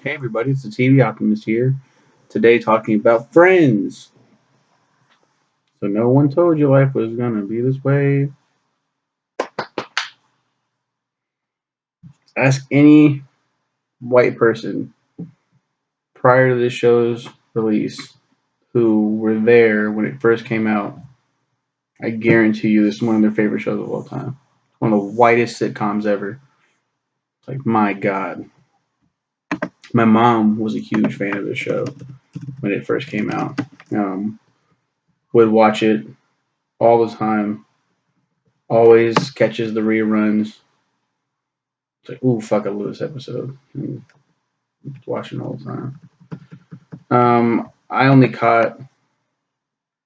Hey everybody, it's the TV Optimist here. Today talking about friends. So no one told you life was gonna be this way. Ask any white person prior to this show's release who were there when it first came out. I guarantee you this is one of their favorite shows of all time. One of the whitest sitcoms ever. It's like my god. My mom was a huge fan of this show when it first came out. Um, would watch it all the time. Always catches the reruns. It's like, ooh, fuck, I love this episode. And watching all the time. I only caught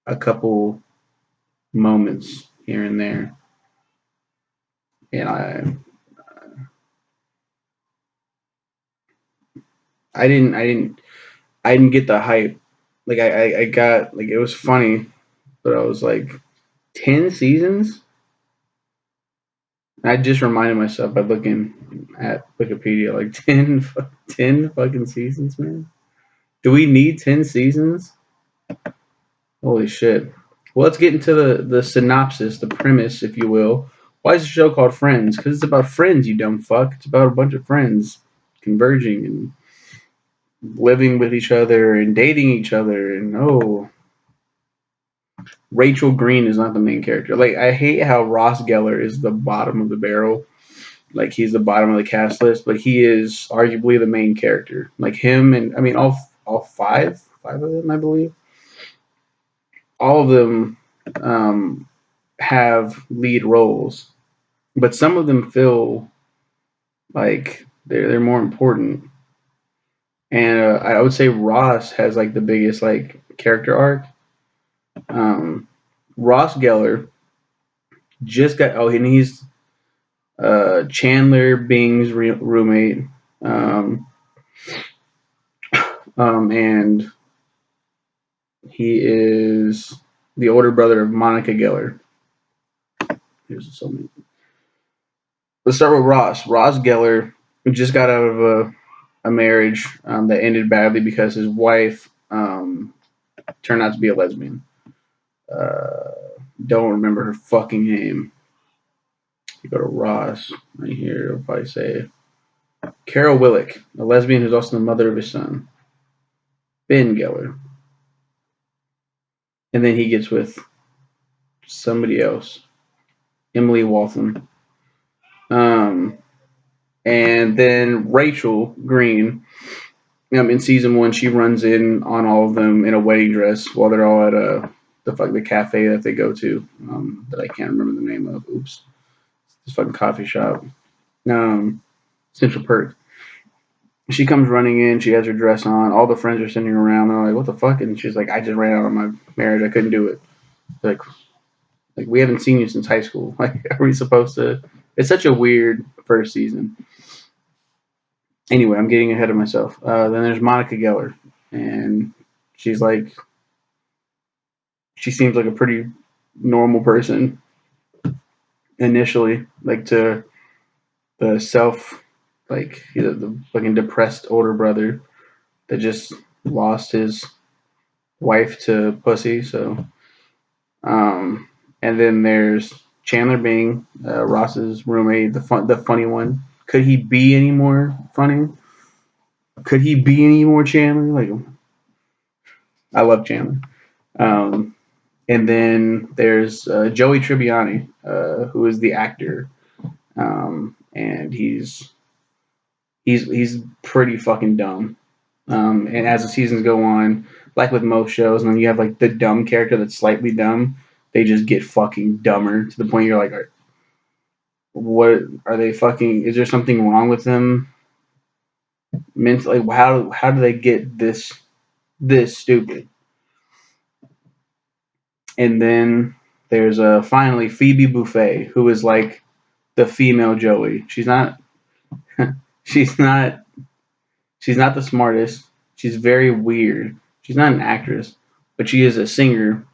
a couple moments here and there, and I didn't get the hype. Like I got like it was funny, but I was like 10 seasons. I just reminded myself by looking at Wikipedia, like 10 fucking seasons, man. Do we need 10 seasons? Holy shit. Well, let's get into the synopsis, the premise, if you will. Why is the show called Friends? Because it's about friends, you dumb fuck. It's about a bunch of friends converging and living with each other and dating each other. And oh, Rachel Green is not the main character. Like, I hate how Ross Geller is the bottom of the barrel. Like, he's the bottom of the cast list, but he is arguably the main character. Like, him and, I mean, all five of them, I believe. All of them have lead roles, but some of them feel like they're more important. And I would say Ross has like the biggest like character arc. Um, Ross Geller just got and he's Chandler Bing's roommate, um, and he is the older brother of Monica Geller. Here's so many. Let's start with Ross. Ross Geller just got out of a marriage that ended badly because his wife turned out to be a lesbian. Uh, don't remember her fucking name. You go to Ross right here. It'll probably say Carol Willick, a lesbian who's also the mother of his son, Ben Geller. And then he gets with somebody else, Emily Waltham. Um, and then Rachel Green. In season one, she runs in on all of them in a wedding dress while they're all at the cafe that they go to. That I can't remember the name of. Oops, this fucking coffee shop. Um, Central Perk. She comes running in. She has her dress on. All the friends are sitting around. They're like, "What the fuck?" And she's like, "I just ran out of my marriage. I couldn't do it." Like, we haven't seen you since high school. Like, are we supposed to? It's such a weird first season. Anyway, I'm getting ahead of myself. Then there's Monica Geller, and she's like, she seems like a pretty normal person initially, like to the the fucking depressed older brother that just lost his wife to pussy. So, and then there's Chandler Bing, Ross's roommate, the funny one. Could he be any more funny? Could he be any more Chandler? Like, I love Chandler. Um, and then there's Joey Tribbiani, who is the actor, and he's pretty fucking dumb. And as the seasons go on, like with most shows, and then you have like the dumb character that's slightly dumb, they just get fucking dumber to the point you're like, what are they fucking? Is there something wrong with them mentally? How do they get this stupid? And then there's finally Phoebe Buffay, who is like the female Joey. She's not she's not the smartest. She's very weird. She's not an actress, but she is a singer,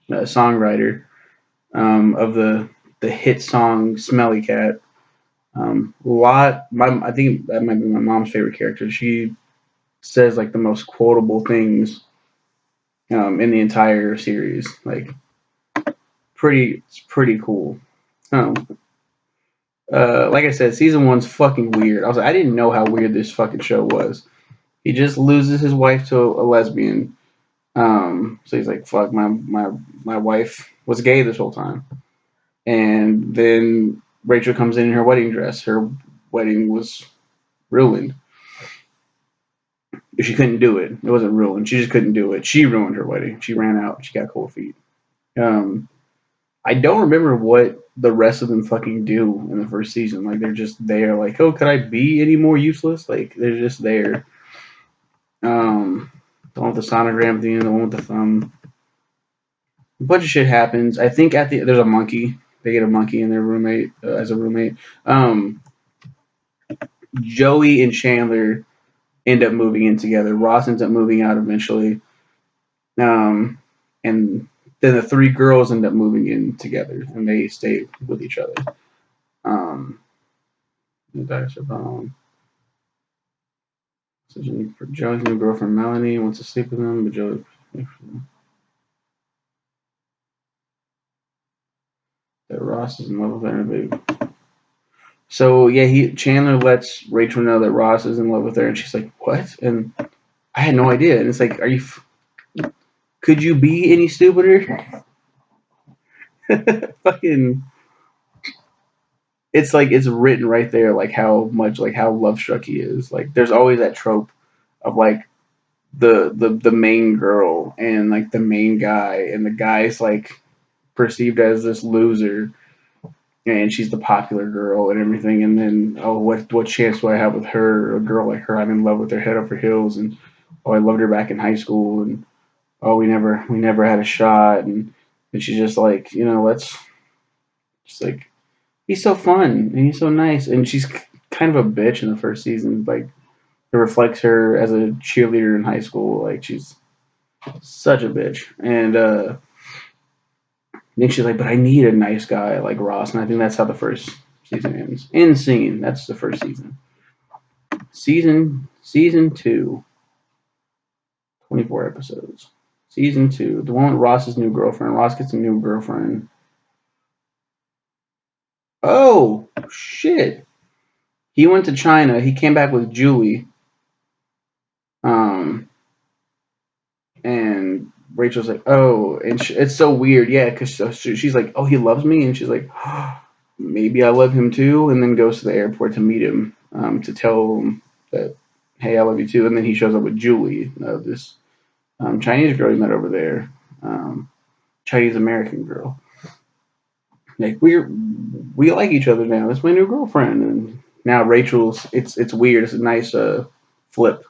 a songwriter of the hit song "Smelly Cat." I think that might be my mom's favorite character. says like the most quotable things in the entire series. Like it's pretty cool. Um, like I said, season one's fucking weird. I didn't know how weird this fucking show was. He just loses his wife to a lesbian. So he's like, fuck, my wife was gay this whole time. And then Rachel comes in her wedding dress. Her wedding was ruined. She couldn't do it. It wasn't ruined. She just couldn't do it. She ruined her wedding. She ran out. She got cold feet. Um, I don't remember what the rest of them fucking do in the first season. Like they're just there. Like, oh, could I be any more useless? Like they're just there. The one with the sonogram at the end, the one with the thumb. A bunch of shit happens. I think there's a monkey. They get a monkey in their roommate as a roommate. Um, Joey and Chandler end up moving in together. Ross ends up moving out eventually. And then the three girls end up moving in together, and they stay with each other. Um, so Joey's new girlfriend Melanie wants to sleep with him, but Joey. That Ross is in love with her, baby. So yeah, Chandler lets Rachel know that Ross is in love with her, and she's like, "What?" And I had no idea. And it's like, could you be any stupider? Fucking, it's like it's written right there, like how love struck he is. Like, there's always that trope of like the main girl and like the main guy, and the guy's like perceived as this loser, and she's the popular girl and everything. And then, oh, what chance do I have with her? A girl like her, I'm in love with her head over heels, and oh, I loved her back in high school, and oh, we never had a shot, and she's just like, let's just like, he's so fun and he's so nice, and she's kind of a bitch in the first season. Like it reflects her as a cheerleader in high school. Like she's such a bitch, and then she's like, but I need a nice guy like Ross, and I think that's how the first season ends. End scene. That's the first season. Season two, 24 episodes. Season two, the one with Ross's new girlfriend. Ross gets a new girlfriend. Oh shit! He went to China. He came back with Julie. Um, and Rachel's like, oh, and it's so weird, yeah, because she's like, oh, he loves me, and she's like, oh, maybe I love him too, and then goes to the airport to meet him, to tell him that, hey, I love you too, and then he shows up with Julie, this Chinese girl he met over there, Chinese American girl. Like we like each other now. That's my new girlfriend, and now Rachel's. It's weird. It's a nice flip,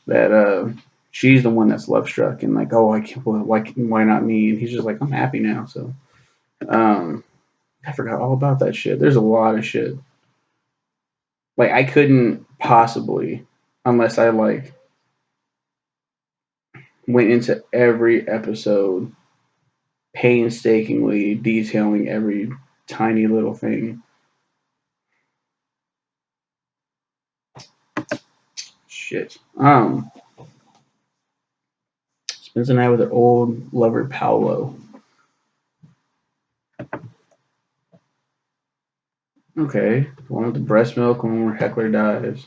that she's the one that's love struck and like, oh, I can't, why not me? And he's just like, I'm happy now. So um, I forgot all about that shit. There's a lot of shit. Like I couldn't possibly, unless I like went into every episode painstakingly detailing every tiny little thing. Shit. Spends the night with her old lover Paolo. Okay, the one with the breast milk, one where Heckler dies.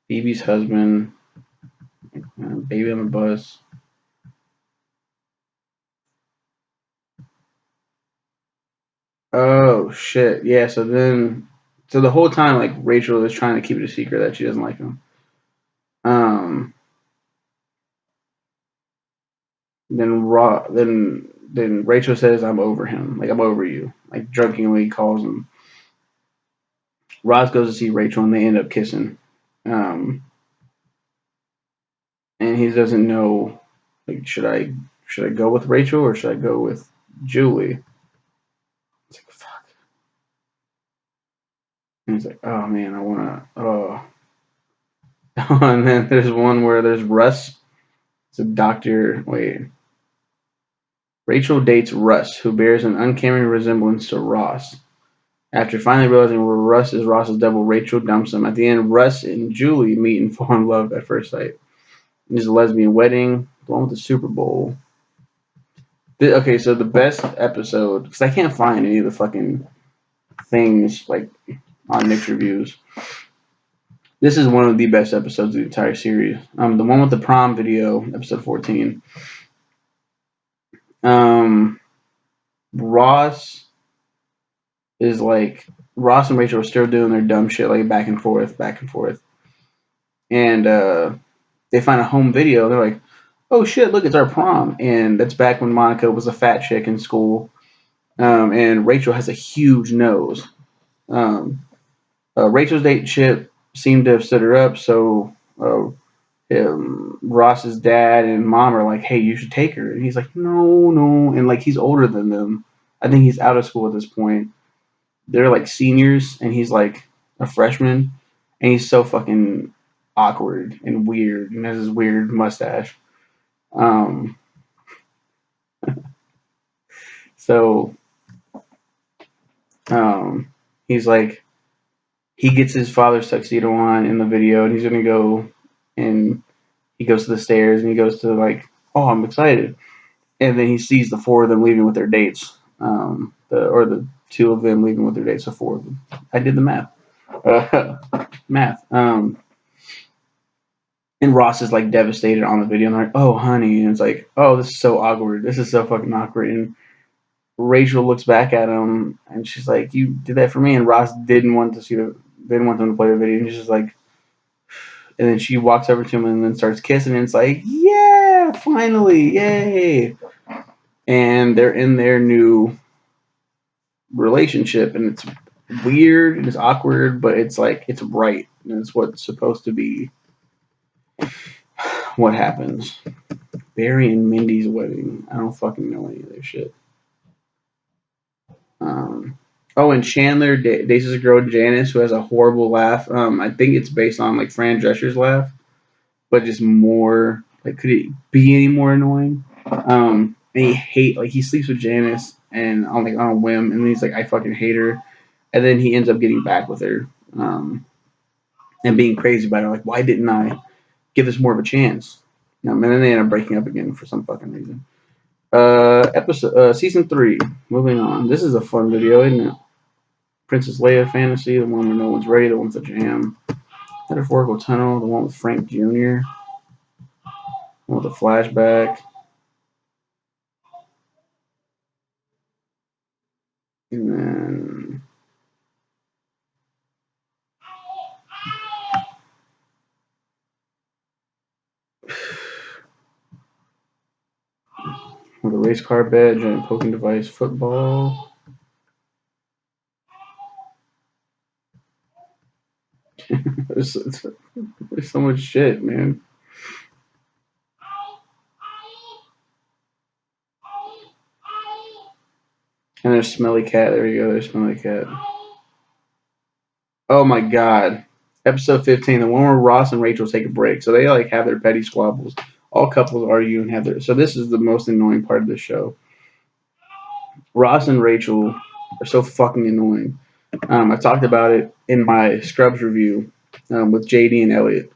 Phoebe's husband, baby on the bus. Oh shit! Yeah. So the whole time, like Rachel is trying to keep it a secret that she doesn't like him. Um. Then Rachel says, "I'm over him. Like I'm over you." Like drunkenly calls him. Ross goes to see Rachel, and they end up kissing. Um. And he doesn't know. Like, should I go with Rachel or should I go with Julie? It's like fuck. And he's like, oh man, I wanna. Oh. And then there's one where there's Russ. It's a doctor. Wait. Rachel dates Russ, who bears an uncanny resemblance to Ross, After finally realizing where Russ is Ross's devil, Rachel dumps him. At the end, Russ and Julie meet and fall in love at first sight. There's a lesbian wedding, the one with the Super Bowl. Okay, so the best episode, because I can't find any of the fucking things like on Nick's reviews. This is one of the best episodes of the entire series. The one with the prom video, episode 14. Ross is like Ross and Rachel are still doing their dumb shit, like back and forth, and they find a home video. They're like, "Oh shit, look, it's our prom!" And that's back when Monica was a fat chick in school, and Rachel has a huge nose. Rachel's date Chip seemed to have stood her up, so Ross's dad and mom are like, "Hey, you should take her," and he's like, "No, no," and like he's older than them. I think he's out of school at this point. They're like seniors, and he's like a freshman, and he's so fucking awkward and weird, and has his weird mustache. Um, so he's like, he gets his father's tuxedo on in the video, and he's gonna go, and he goes to the stairs, and he goes to like, "Oh, I'm excited," and then he sees the four of them leaving with their dates. The two of them leaving with their dates, so four of them. I did the math. Math. And Ross is like devastated on the video, and they're like, "Oh, honey," and it's like, "Oh, this is so awkward. This is so fucking awkward." And Rachel looks back at him, and she's like, "You did that for me." And Ross didn't want them to play the video, and she's just like, and then she walks over to him and then starts kissing, and it's like, "Yeah, finally, yay!" And they're in their new relationship, and it's weird and it's awkward, but it's like it's right, and it's what's supposed to be. What happens? Barry and Mindy's wedding. I don't fucking know any of their shit. And Chandler dates a girl, Janice, who has a horrible laugh. I think it's based on like Fran Drescher's laugh, but just more like, could it be any more annoying? And he sleeps with Janice and on a whim, and then he's like, I fucking hate her, and then he ends up getting back with her, and being crazy about her. Like, why didn't I give this more of a chance? And then they end up breaking up again for some fucking reason. Season 3. Moving on. This is a fun video, isn't it? Princess Leia fantasy, the one where no one's ready, the one with the jam. Metaphorical tunnel, the one with Frank Jr., the one with the flashback. And then with a race car bed, giant poking device, football. there's so much shit, man. And there's Smelly Cat. There you go. There's Smelly Cat. Oh my god. Episode 15, the one where Ross and Rachel take a break. So they like have their petty squabbles. All couples argue and have their. So this is the most annoying part of the show. Ross and Rachel are so fucking annoying. I talked about it in my Scrubs review with JD and Elliot.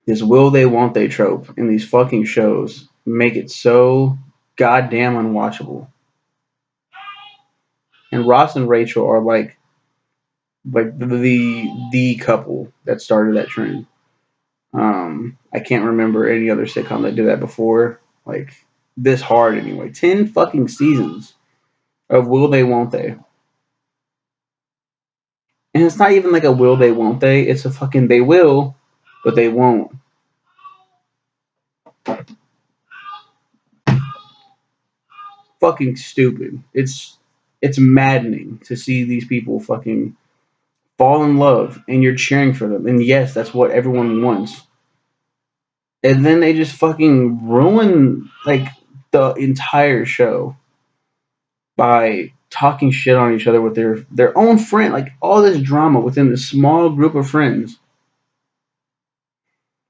This will they, won't they trope in these fucking shows make it so goddamn unwatchable. And Ross and Rachel are like the couple that started that trend. I can't remember any other sitcom that did that before. Like this hard anyway. 10 fucking seasons of will they, won't they. And it's not even like a will they, won't they. It's a fucking they will, but they won't. Fucking stupid. It's maddening to see these people fucking fall in love and you're cheering for them. And yes, that's what everyone wants. And then they just fucking ruin like the entire show by talking shit on each other with their own friend. Like all this drama within this small group of friends.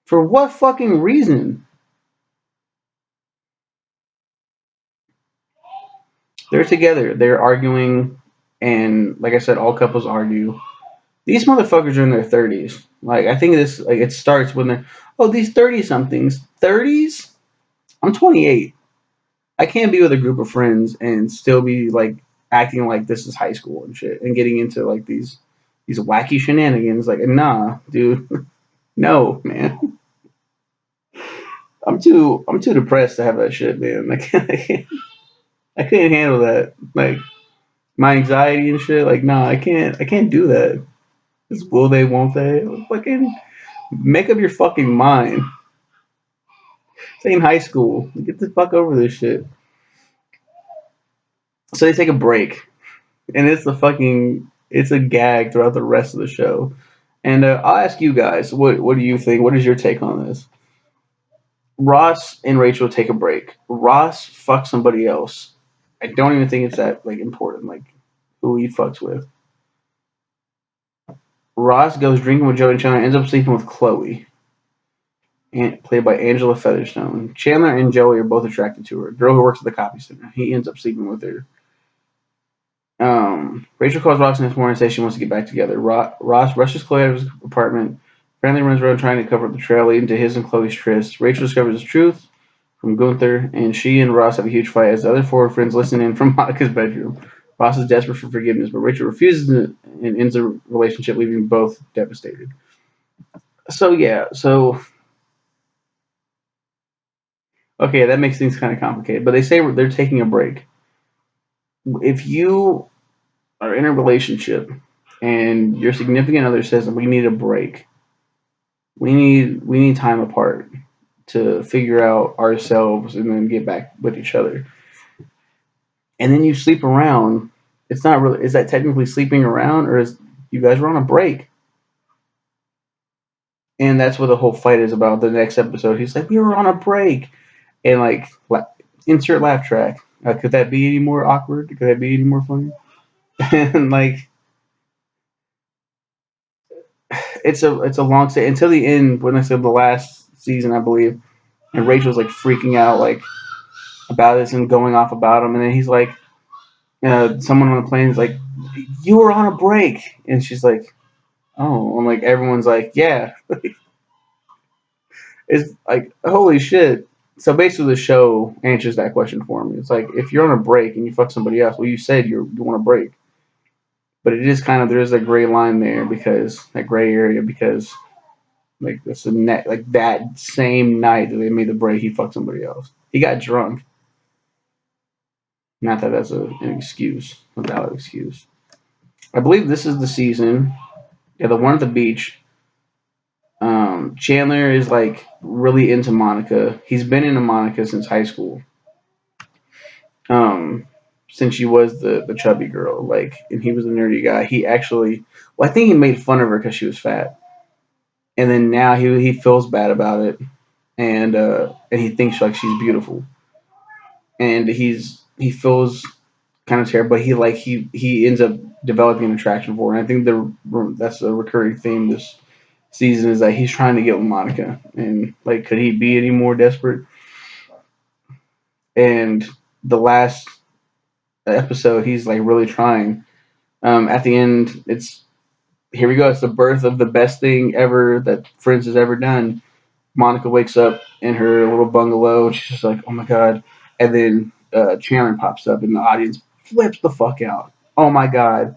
For what fucking reason? They're together. They're arguing and like I said, all couples argue. These motherfuckers are in their 30s. Like I think this like it starts when they're these 30 somethings. 30s? I'm 28. I can't be with a group of friends and still be like acting like this is high school and shit and getting into like these wacky shenanigans. Like nah, dude. No, man. I'm too depressed to have that shit, man. I can't handle that. Like my anxiety and shit. Like nah, I can't do that. Just will they, won't they? Fucking make up your fucking mind. Stay in high school. Get the fuck over this shit. So they take a break, and it's a gag throughout the rest of the show. And I'll ask you guys, what do you think? What is your take on this? Ross and Rachel take a break. Ross fucks somebody else. I don't even think it's that like important, like who he fucks with. Ross goes drinking with Joey and Chandler, ends up sleeping with Chloe, played by Angela Featherstone. Chandler and Joey are both attracted to her. Girl who works at the copy center. He ends up sleeping with her. Rachel calls Ross next morning and says she wants to get back together. Ross rushes Chloe out of his apartment. Apparently runs around trying to cover up the trail leading to his and Chloe's tryst. Rachel discovers the truth from Gunther, and she and Ross have a huge fight as the other four friends listen in from Monica's bedroom. Ross is desperate for forgiveness, but Rachel refuses and ends the relationship, leaving both devastated. So yeah, okay, that makes things kind of complicated. But they say they're taking a break. If you are in a relationship and your significant other says we need a break, we need time apart to figure out ourselves and then get back with each other. And then you sleep around. It's not really. Is that technically sleeping around, or is you guys were on a break? And that's what the whole fight is about. The next episode, he's like, "We were on a break," and like, insert laugh track. Could that be any more awkward? Could that be any more funny? And like, it's a long stay until the end when I said the last season, I believe, and Rachel's like freaking out like about this and going off about him, and then he's like, someone on the plane is like, "You were on a break," and she's like, "Oh," I'm like, everyone's like, "Yeah," it's like, holy shit. So basically, the show answers that question for me. It's like if you're on a break and you fuck somebody else, well, you said you want a break, but it is kind of there's a gray line there because that gray area because like it's a net like that same night that they made the break, he fucked somebody else. He got drunk. Not that that's an excuse, a valid excuse. I believe this is the season. Yeah, the one at the beach. Chandler is like really into Monica. He's been into Monica since high school. Um, since she was the chubby girl, like, and he was a nerdy guy. He actually, well, I think he made fun of her because she was fat, and then now he feels bad about it, and he thinks like she's beautiful, and he feels kind of terrible, but he ends up developing an attraction for her. And I think that's a recurring theme this season is that he's trying to get with Monica, and like, could he be any more desperate? And the last episode, he's like really trying. At the end, it's here we go. It's the birth of the best thing ever that Friends has ever done. Monica wakes up in her little bungalow, and she's just like, "Oh my god!" And then Chandler pops up, and the audience flips the fuck out. Oh my god!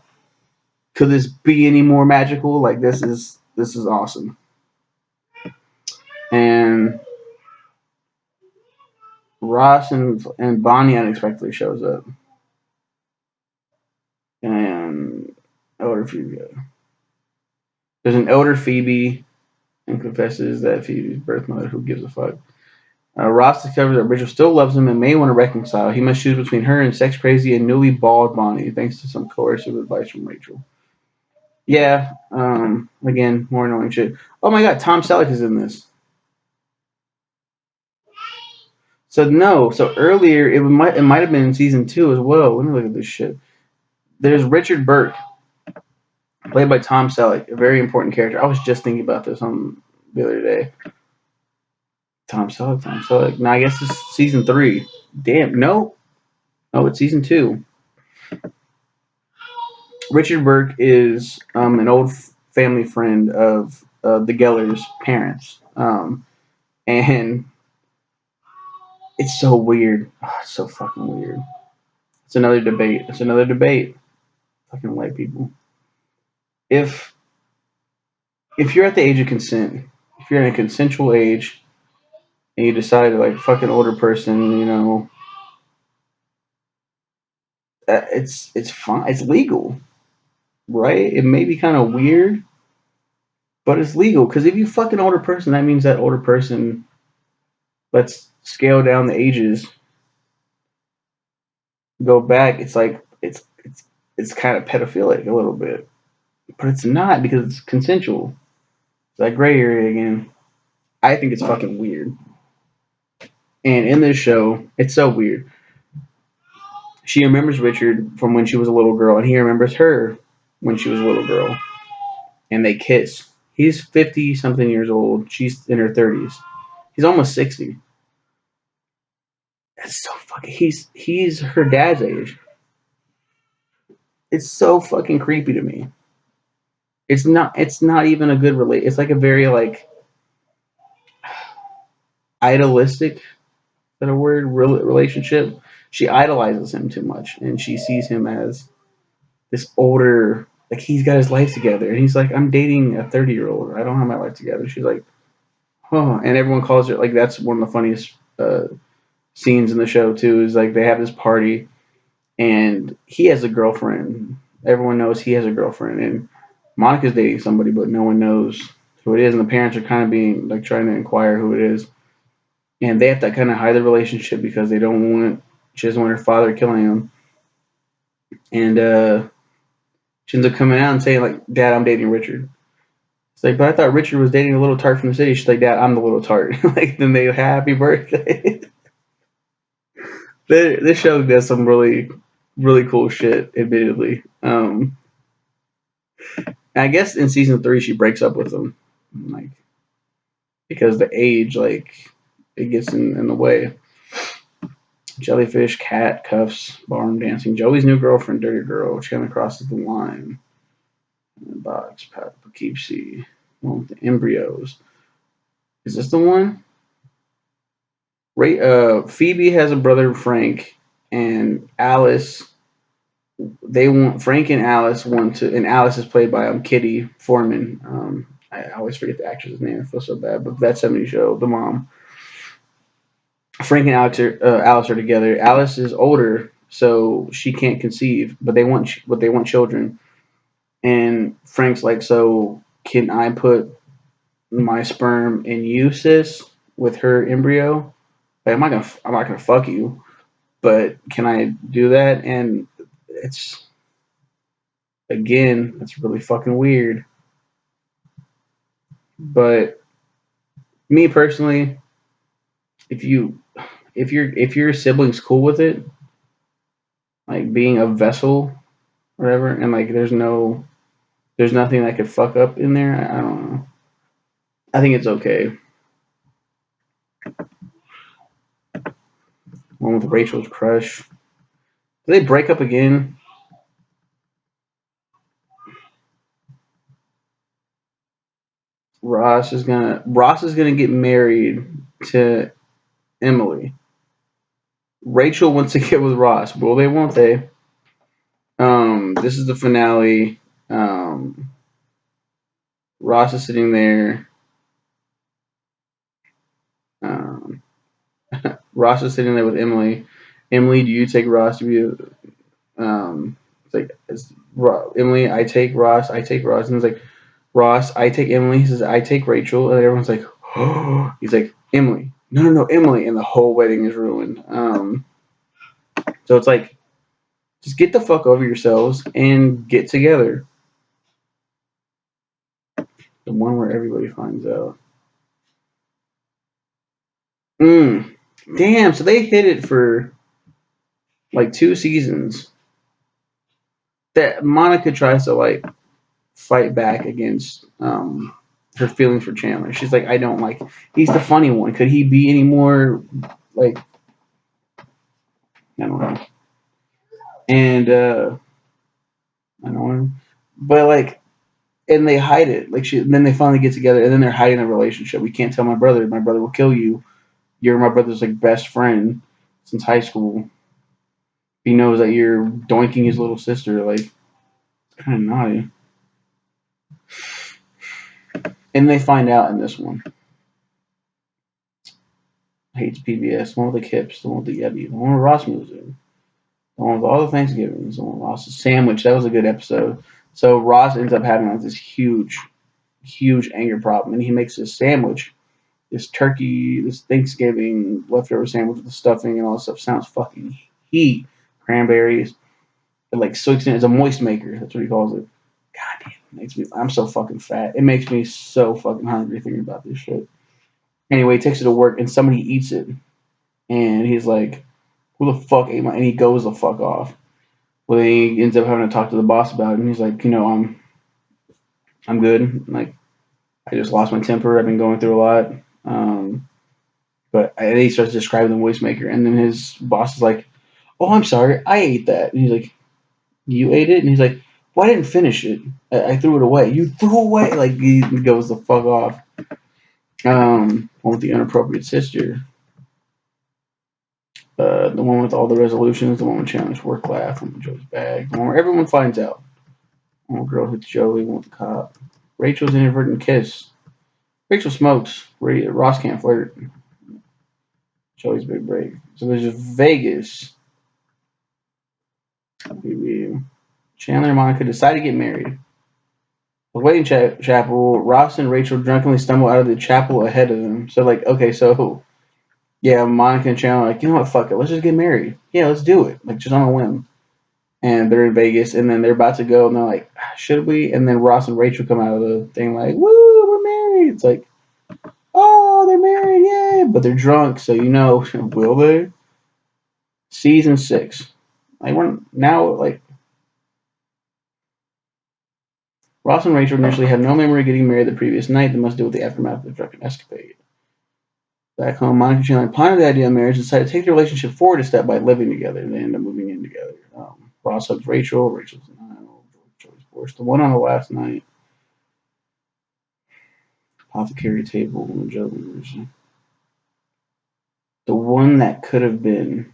Could this be any more magical? Like this is awesome. And Ross and Bonnie unexpectedly shows up, and elder Phoebe. There's an elder Phoebe, and confesses that Phoebe's birth mother. Who gives a fuck? Ross discovers that Rachel still loves him and may want to reconcile. He must choose between her and sex crazy and newly bald Bonnie, thanks to some coercive advice from Rachel. Yeah, again, more annoying shit. Oh my god, Tom Selleck is in this. So no, so earlier it might have been in season 2 as well. Let me look at this shit. There's Richard Burke, played by Tom Selleck, a very important character. I was just thinking about this on the other day. Tom Selleck, Tom Selleck. No, I guess it's season 3. Damn, no, it's season 2. Richard Burke is an old family friend of the Geller's parents, and it's so weird. Oh, it's so fucking weird. It's another debate. It's another debate. Fucking white people. If if you're at the age of consent, if you're in a consensual age, and you decide to like fuck an older person, it's fine. It's legal, right? It may be kind of weird, but it's legal because if you fuck an older person, that means that older person. Let's scale down the ages, go back. It's like it's kind of pedophilic a little bit, but it's not because it's consensual. It's that gray area again. I think it's fucking weird. And in this show, it's so weird. She remembers Richard from when she was a little girl, and he remembers her when she was a little girl, and they kiss. He's 50 something years old. She's in her 30s. He's almost 60. That's so fucking. He's her dad's age. It's so fucking creepy to me. It's not. It's not even a good relate. It's like a very like idealistic, that a word, relationship. She idolizes him too much, and she sees him as this older. Like he's got his life together, and he's like, I'm dating a 30-year-old. I don't have my life together. She's like, huh. And everyone calls it like that's one of the funniest scenes in the show too. Is like they have this party, and he has a girlfriend. Everyone knows he has a girlfriend, and Monica's dating somebody, but no one knows who it is, and the parents are kind of being like trying to inquire who it is, and they have to kind of hide the relationship because they don't want. She doesn't want her father killing him, and she ends up coming out and saying like, "Dad, I'm dating Richard." It's like, but I thought Richard was dating a little tart from the city. She's like, Dad, I'm the little tart. Like, then they happy birthday. This show does some really, really cool shit. Admittedly, I guess in season 3 she breaks up with him, like because the age, like, it gets in the way. Jellyfish, cat, cuffs, barn dancing. Joey's new girlfriend, dirty girl. Chandler crosses the line. Box, Poughkeepsie. One with the embryos. Is this the one? Phoebe has a brother, Frank, and Alice. They want Frank and Alice want to, and Alice is played by Kitty Foreman. I always forget the actress's name. I feel so bad, but that '70s show, the mom. Frank and Alice are together. Alice is older, so she can't conceive, but they want children. And Frank's like, so can I put my sperm in you, sis, with her embryo? Like, I'm not gonna fuck you, but can I do that? And it's again, that's really fucking weird. But me personally, if you if your sibling's cool with it, like being a vessel, or whatever, and like there's nothing that could fuck up in there. I don't know. I think it's okay. One with Rachel's crush. Do they break up again? Ross is gonna get married to Emily. Rachel wants to get with Ross. Will they? Won't they? This is the finale. Ross is sitting there. Um, Ross is sitting there with Emily. Emily, do you take Ross to be? Emily. I take Ross. I take Ross. And it's like Ross. I take Emily. He says I take Rachel, and everyone's like, oh. He's like Emily. No, no, no, Emily, and the whole wedding is ruined. So it's like just get the fuck over yourselves and get together. The one where everybody finds out. Mm. Damn, so they hit it for like 2 seasons. That Monica tries to like fight back against her feelings for Chandler. She's like, I don't like. He's the funny one. Could he be any more like? I don't know. And annoying. But like, and they hide it. Like then they finally get together, and then they're hiding the relationship. We can't tell my brother. My brother will kill you. You're my brother's like best friend since high school. He knows that you're doinking his little sister. Like, kind of naughty. And they find out in this one. Hates PBS. The one with the Kips. The one with the Yeti. The one with Ross music. The one with all the Thanksgivings. The one with Ross's sandwich. That was a good episode. So Ross ends up having like this huge, huge anger problem, and he makes this sandwich, this turkey, this Thanksgiving leftover sandwich with the stuffing and all this stuff. Sounds fucking heat. Cranberries. It like soaks in. It's a moist maker. That's what he calls it. God damn, it makes me. I'm so fucking fat. It makes me so fucking hungry thinking about this shit. Anyway, he takes it to work, and somebody eats it, and he's like, "Who the fuck ate my?" And he goes the fuck off. Well, then he ends up having to talk to the boss about it, and he's like, I'm good. Like, I just lost my temper. I've been going through a lot. Um, but and he starts describing the voice maker, and then his boss is like, "Oh, I'm sorry, I ate that." And he's like, "You ate it?" And he's like, "Well, I didn't finish it. I threw it away." You threw away? Like he goes the fuck off. One with the inappropriate sister. The one with all the resolutions. The one with challenge work laugh. The one with Joe's bag. The one where everyone finds out. One girl hits Joey. One with the cop. Rachel's inadvertent kiss. Rachel smokes. Ross can't flirt. Joey's big break. So there's Vegas. Chandler and Monica decide to get married. The wedding chapel, Ross and Rachel drunkenly stumble out of the chapel ahead of them. So, like, okay, so, yeah, Monica and Chandler are like, you know what, fuck it, let's just get married. Yeah, let's do it. Like, just on a whim. And they're in Vegas, and then they're about to go, and they're like, should we? And then Ross and Rachel come out of the thing like, woo, we're married. It's like, oh, they're married, yay. But they're drunk, so you know, will they? Season 6. Like, we're now, like, Ross and Rachel initially have no memory of getting married the previous night. They must deal with the aftermath of the drunken escapade. Back home, Monica and Chandler pondered the idea of marriage and decided to take their relationship forward a step by living together. They end up moving in together. Ross hugs Rachel. Rachel's denial. Joey's divorced. The one on the last night. Apothecary table. The one that could have been.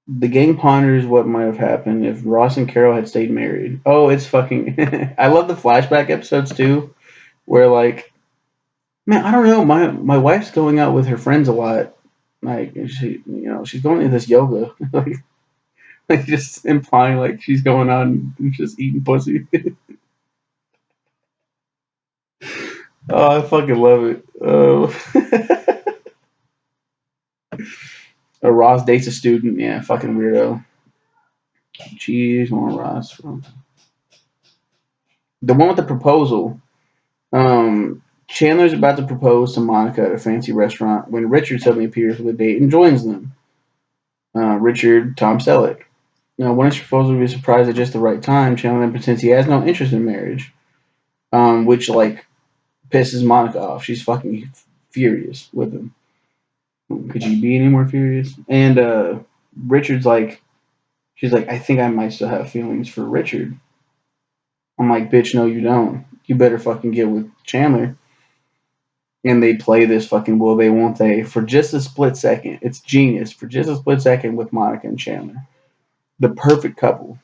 The gang ponders what might have happened if Ross and Carol had stayed married. Oh, it's fucking. I love the flashback episodes too, where like, man, I don't know. My wife's going out with her friends a lot. Like she's going to this yoga. Like just implying like she's going on and just eating pussy. Oh, I fucking love it. Ross dates a student. Yeah, fucking weirdo. Jeez, more Ross. The one with the proposal. Chandler's about to propose to Monica at a fancy restaurant when Richard suddenly appears with a date and joins them. Richard, Tom Selleck. Now, when his proposal would be surprised at just the right time, Chandler then pretends he has no interest in marriage, which like pisses Monica off. She's fucking furious with him. Could you be any more furious? And Richard's like, she's like, I think I might still have feelings for Richard. I'm like, bitch, no, you don't. You better fucking get with Chandler. And they play this fucking will they, won't they for just a split second. It's genius for just a split second with Monica and Chandler. The perfect couple.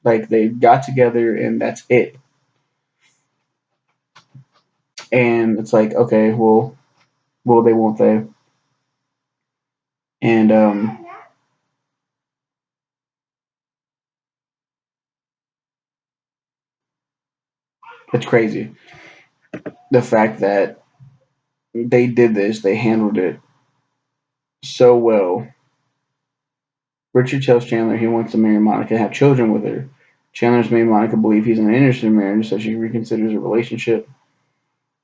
Like they got together and that's it. And it's like, okay, well, will they, won't they? And it's crazy. The fact that they did this, they handled it so well. Richard tells Chandler he wants to marry Monica and have children with her. Chandler's made Monica believe he's uninterested in marriage, so she reconsiders a relationship.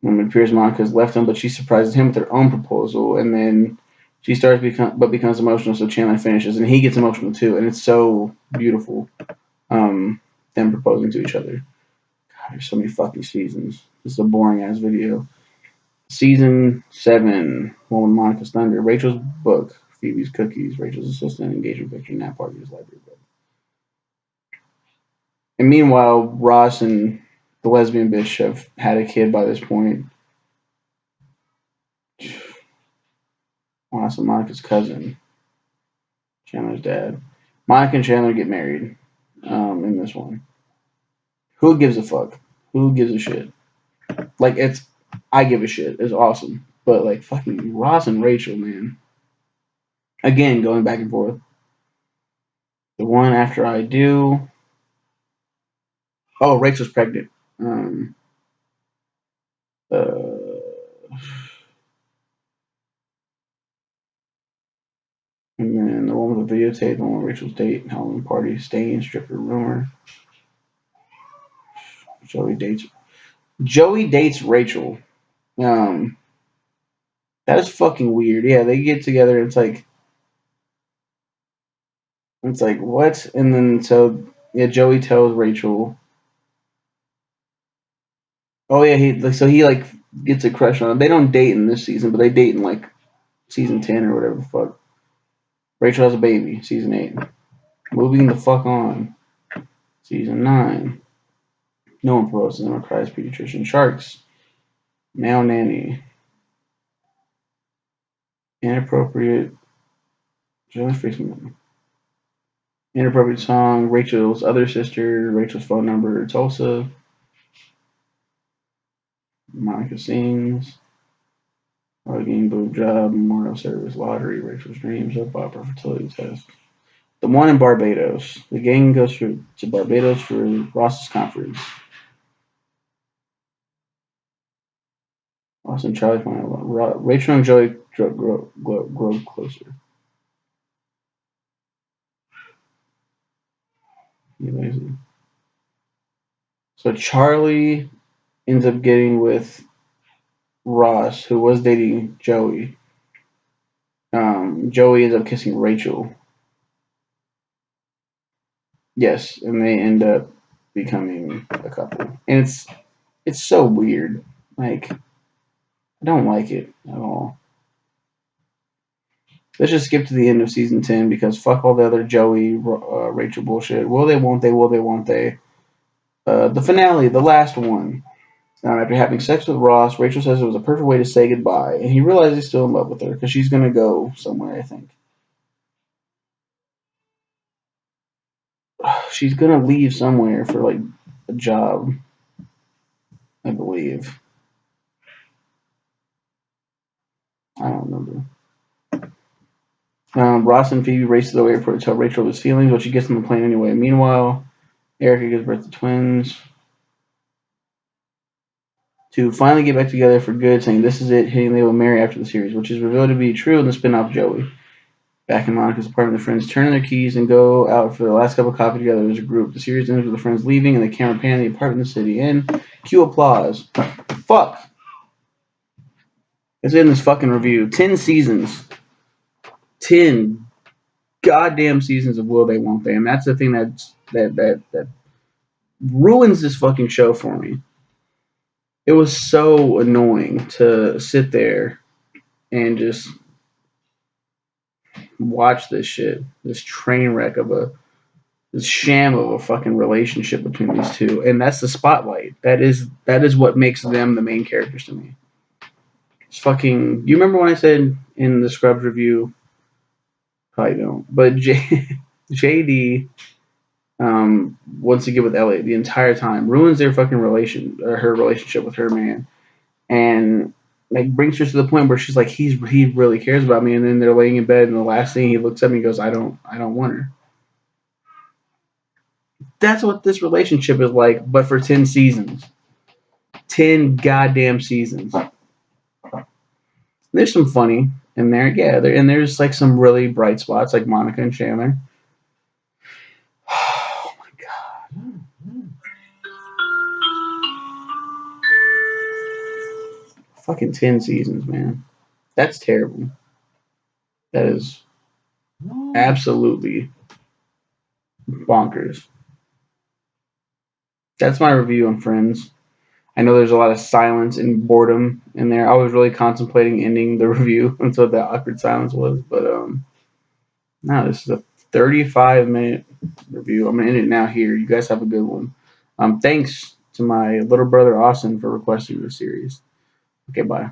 It appears Monica's left him, but she surprises him with her own proposal, and then she becomes emotional. So Chandler finishes, and he gets emotional too, and it's so beautiful. Them proposing to each other. God, there's so many fucking seasons. This is a boring ass video. Season 7, one with Monica's Thunder, Rachel's book, Phoebe's cookies, Rachel's assistant, engagement picture, nap party, his library book. And meanwhile, Ross and the lesbian bitch have had a kid by this point. Ross and Monica's cousin, Chandler's dad. Monica and Chandler get married in this one. Who gives a fuck? Who gives a shit? Like, I give a shit. It's awesome. But, like, fucking Ross and Rachel, man. Again, going back and forth. The one after I do. Oh, Rachel's pregnant. Uh, and then the one with the videotape, the one with Rachel's date, Halloween party, stain, stripper, rumor. Joey dates Rachel. Um, that is fucking weird. Yeah, they get together. And it's like what? And then so yeah, Joey tells Rachel. Oh yeah, he like gets a crush on him. They don't date in this season, but they date in like season 10 or whatever the fuck. Rachel has a baby, season 8. Moving the fuck on. Season 9. No one proposes him or cries pediatrician. Sharks. Male nanny. Inappropriate. Inappropriate song. Rachel's other sister. Rachel's phone number. Tulsa. Monica sings. Hugging, boob job, memorial service, lottery, Rachel's dreams, soap opera, fertility test. The one in Barbados. The gang goes to Barbados for Ross's conference. Ross and Charlie find out. Rachel and Joey grow closer. Amazing. So Charlie ends up getting with Ross, who was dating Joey. Joey ends up kissing Rachel. Yes, and they end up becoming a couple. And it's so weird. Like, I don't like it at all. Let's just skip to the end of season 10 because fuck all the other Joey, Rachel bullshit. Will they, won't they, will they, won't they? The finale, the last one. After having sex with Ross, Rachel says it was a perfect way to say goodbye, and he realizes he's still in love with her because she's going to go somewhere, I think. She's going to leave somewhere for, like, a job, I believe. I don't remember. Ross and Phoebe race to the airport to tell Rachel his feelings, but she gets on the plane anyway. Meanwhile, Erica gives birth to twins. To finally get back together for good, saying this is it, hitting they will marry after the series, which is revealed to be true in the spin-off Joey. Back in Monica's apartment, the friends turn in their keys and go out for the last cup of coffee together as a group. The series ends with the friends leaving and the camera panning the apartment in the city. And cue applause. Fuck. It's in this fucking review. 10 seasons. 10 goddamn seasons of Will They Won't They. And that's the thing that ruins this fucking show for me. It was so annoying to sit there and just watch this shit, this train wreck of this sham of a fucking relationship between these two, and that's the spotlight. That is what makes them the main characters to me. It's fucking. You remember when I said in the Scrubs review? Probably don't, but JD wants to get with Elliot the entire time, ruins their fucking her relationship with her man, and like brings her to the point where she's like, he really cares about me, and then they're laying in bed, and the last thing he looks at me and goes, I don't want her. That's what this relationship is like, but for 10 seasons. 10 goddamn seasons. There's some funny in there, yeah, and there's like some really bright spots like Monica and Chandler. Oh my god. Fucking 10 seasons, man. That's terrible. That is absolutely bonkers. That's my review on Friends. I know there's a lot of silence and boredom in there. I was really contemplating ending the review until that awkward silence was, but no, this is a 35-minute review. I'm gonna end it now here. You guys have a good one. Thanks to my little brother Austin for requesting this series. Okay, bye.